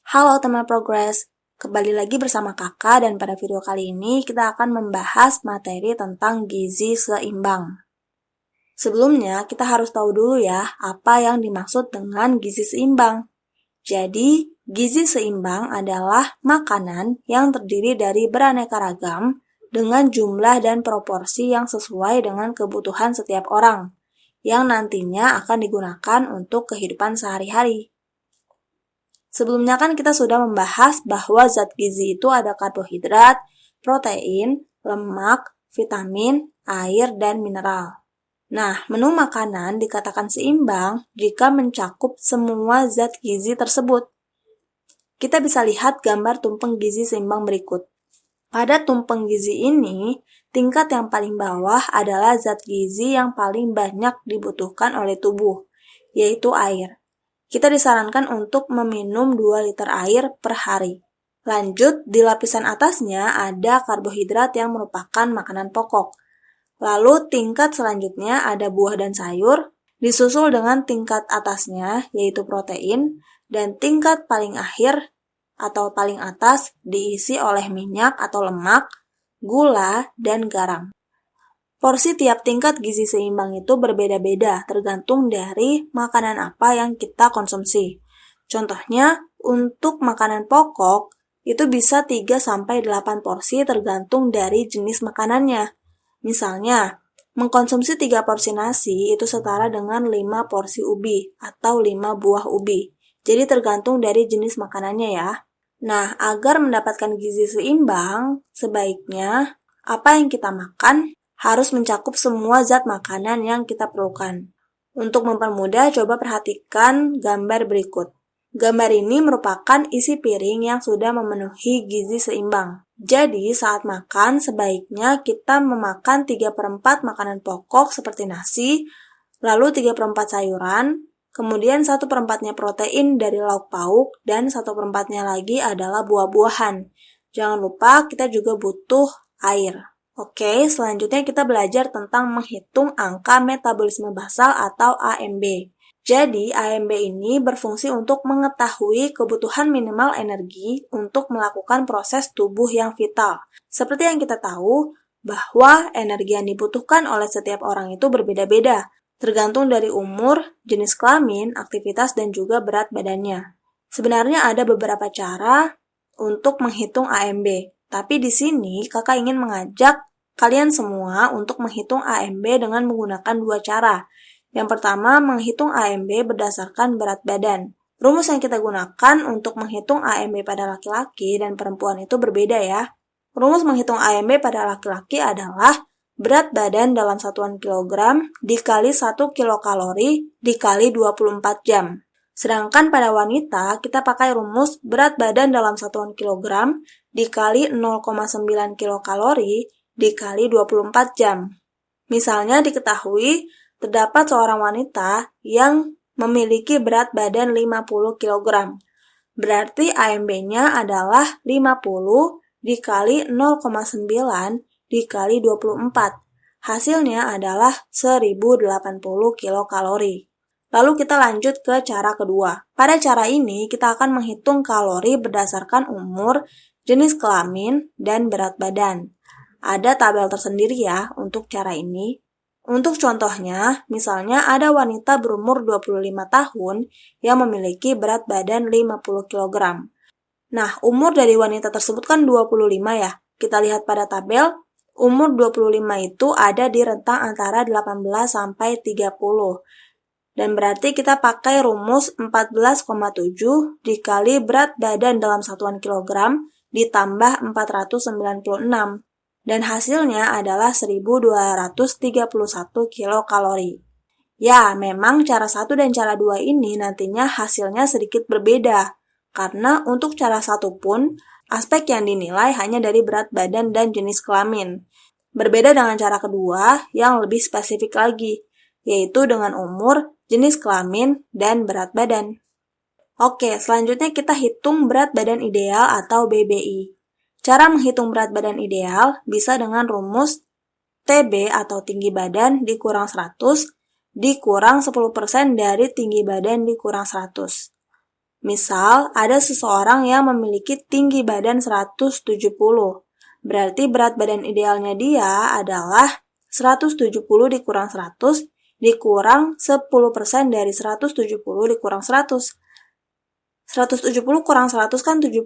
Halo teman progres, kembali lagi bersama kakak dan pada video kali ini kita akan membahas materi tentang gizi seimbang. Sebelumnya kita harus tahu dulu ya apa yang dimaksud dengan gizi seimbang. Jadi, gizi seimbang adalah makanan yang terdiri dari beraneka ragam dengan jumlah dan proporsi yang sesuai dengan kebutuhan setiap orang, yang nantinya akan digunakan untuk kehidupan sehari-hari. Sebelumnya kan kita sudah membahas bahwa zat gizi itu ada karbohidrat, protein, lemak, vitamin, air, dan mineral. Nah, menu makanan dikatakan seimbang jika mencakup semua zat gizi tersebut. Kita bisa lihat gambar tumpeng gizi seimbang berikut. Pada tumpeng gizi ini, tingkat yang paling bawah adalah zat gizi yang paling banyak dibutuhkan oleh tubuh, yaitu air. Kita disarankan untuk meminum 2 liter air per hari. Lanjut, di lapisan atasnya ada karbohidrat yang merupakan makanan pokok. Lalu tingkat selanjutnya ada buah dan sayur, disusul dengan tingkat atasnya yaitu protein, dan tingkat paling akhir atau paling atas diisi oleh minyak atau lemak, gula, dan garam. Porsi tiap tingkat gizi seimbang itu berbeda-beda tergantung dari makanan apa yang kita konsumsi. Contohnya, untuk makanan pokok itu bisa 3-8 porsi tergantung dari jenis makanannya. Misalnya, mengkonsumsi 3 porsi nasi itu setara dengan 5 porsi ubi atau 5 buah ubi. Jadi tergantung dari jenis makanannya ya. Nah, agar mendapatkan gizi seimbang, sebaiknya apa yang kita makan harus mencakup semua zat makanan yang kita perlukan. Untuk mempermudah, coba perhatikan gambar berikut. Gambar ini merupakan isi piring yang sudah memenuhi gizi seimbang. Jadi, saat makan, sebaiknya kita memakan 3/4 makanan pokok seperti nasi, lalu 3/4 sayuran, kemudian 1/4-nya protein dari lauk pauk, dan 1/4-nya lagi adalah buah-buahan. Jangan lupa kita juga butuh air. Oke, selanjutnya kita belajar tentang menghitung angka metabolisme basal atau AMB. Jadi, AMB ini berfungsi untuk mengetahui kebutuhan minimal energi untuk melakukan proses tubuh yang vital. Seperti yang kita tahu, bahwa energi yang dibutuhkan oleh setiap orang itu berbeda-beda, tergantung dari umur, jenis kelamin, aktivitas, dan juga berat badannya. Sebenarnya ada beberapa cara untuk menghitung AMB. Tapi di sini kakak ingin mengajak kalian semua untuk menghitung AMB dengan menggunakan 2 cara. Yang pertama, menghitung AMB berdasarkan berat badan. Rumus yang kita gunakan untuk menghitung AMB pada laki-laki dan perempuan itu berbeda ya. Rumus menghitung AMB pada laki-laki adalah berat badan dalam satuan kilogram dikali 1 kilokalori dikali 24 jam. Sedangkan pada wanita, kita pakai rumus berat badan dalam satuan kilogram dikali 0,9 kilokalori dikali 24 jam. Misalnya diketahui terdapat seorang wanita yang memiliki berat badan 50 kg. Berarti AMB-nya adalah 50 dikali 0,9 dikali 24. Hasilnya adalah 1080 kilokalori. Lalu kita lanjut ke cara kedua. Pada cara ini, kita akan menghitung kalori berdasarkan umur, jenis kelamin, dan berat badan. Ada tabel tersendiri ya untuk cara ini. Untuk contohnya, misalnya ada wanita berumur 25 tahun yang memiliki berat badan 50 kg. Nah, umur dari wanita tersebut kan 25 ya. Kita lihat pada tabel, umur 25 itu ada di rentang antara 18 sampai 30. Dan berarti kita pakai rumus 14,7 dikali berat badan dalam satuan kilogram ditambah 496. Dan hasilnya adalah 1231 kilokalori. Ya, memang cara 1 dan cara 2 ini nantinya hasilnya sedikit berbeda. Karena untuk cara 1 pun, aspek yang dinilai hanya dari berat badan dan jenis kelamin. Berbeda dengan cara kedua yang lebih spesifik lagi, yaitu dengan umur, jenis kelamin, dan berat badan. Oke, selanjutnya kita hitung berat badan ideal atau BBI. Cara menghitung berat badan ideal bisa dengan rumus TB atau tinggi badan dikurang 100 dikurang 10% dari tinggi badan dikurang 100. Misal, ada seseorang yang memiliki tinggi badan 170. Berarti berat badan idealnya dia adalah 170 dikurang 100 dikurang 10% dari 170 dikurang 100. 170 kurang 100 kan 70,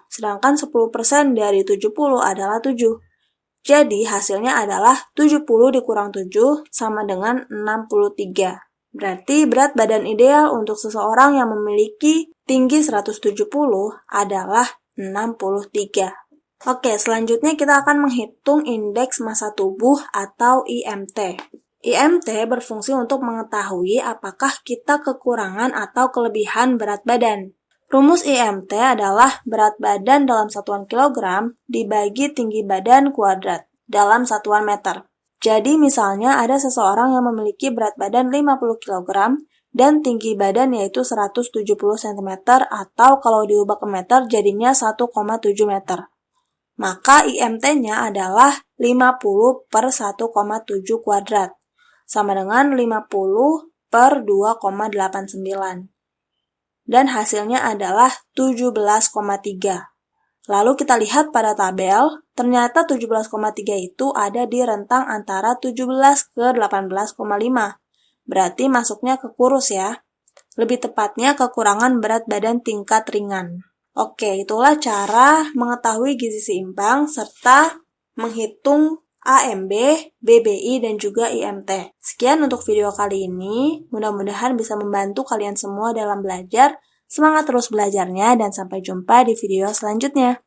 sedangkan 10% dari 70 adalah 7. Jadi hasilnya adalah 70 dikurang 7 sama dengan 63. Berarti berat badan ideal untuk seseorang yang memiliki tinggi 170 adalah 63. Oke, selanjutnya kita akan menghitung indeks massa tubuh atau IMT. IMT berfungsi untuk mengetahui apakah kita kekurangan atau kelebihan berat badan. Rumus IMT adalah berat badan dalam satuan kilogram dibagi tinggi badan kuadrat dalam satuan meter. Jadi misalnya ada seseorang yang memiliki berat badan 50 kg dan tinggi badan yaitu 170 cm atau kalau diubah ke meter jadinya 1,7 meter. Maka IMT-nya adalah 50 per 1,7 kuadrat, sama dengan 50 per 2,89. Dan hasilnya adalah 17,3. Lalu kita lihat pada tabel, ternyata 17,3 itu ada di rentang antara 17 ke 18,5. Berarti masuknya ke kurus ya. Lebih tepatnya kekurangan berat badan tingkat ringan. Oke, itulah cara mengetahui gizi seimbang serta menghitung AMB, BBI, dan juga IMT. Sekian untuk video kali ini. Mudah-mudahan bisa membantu kalian semua dalam belajar. Semangat terus belajarnya dan sampai jumpa di video selanjutnya.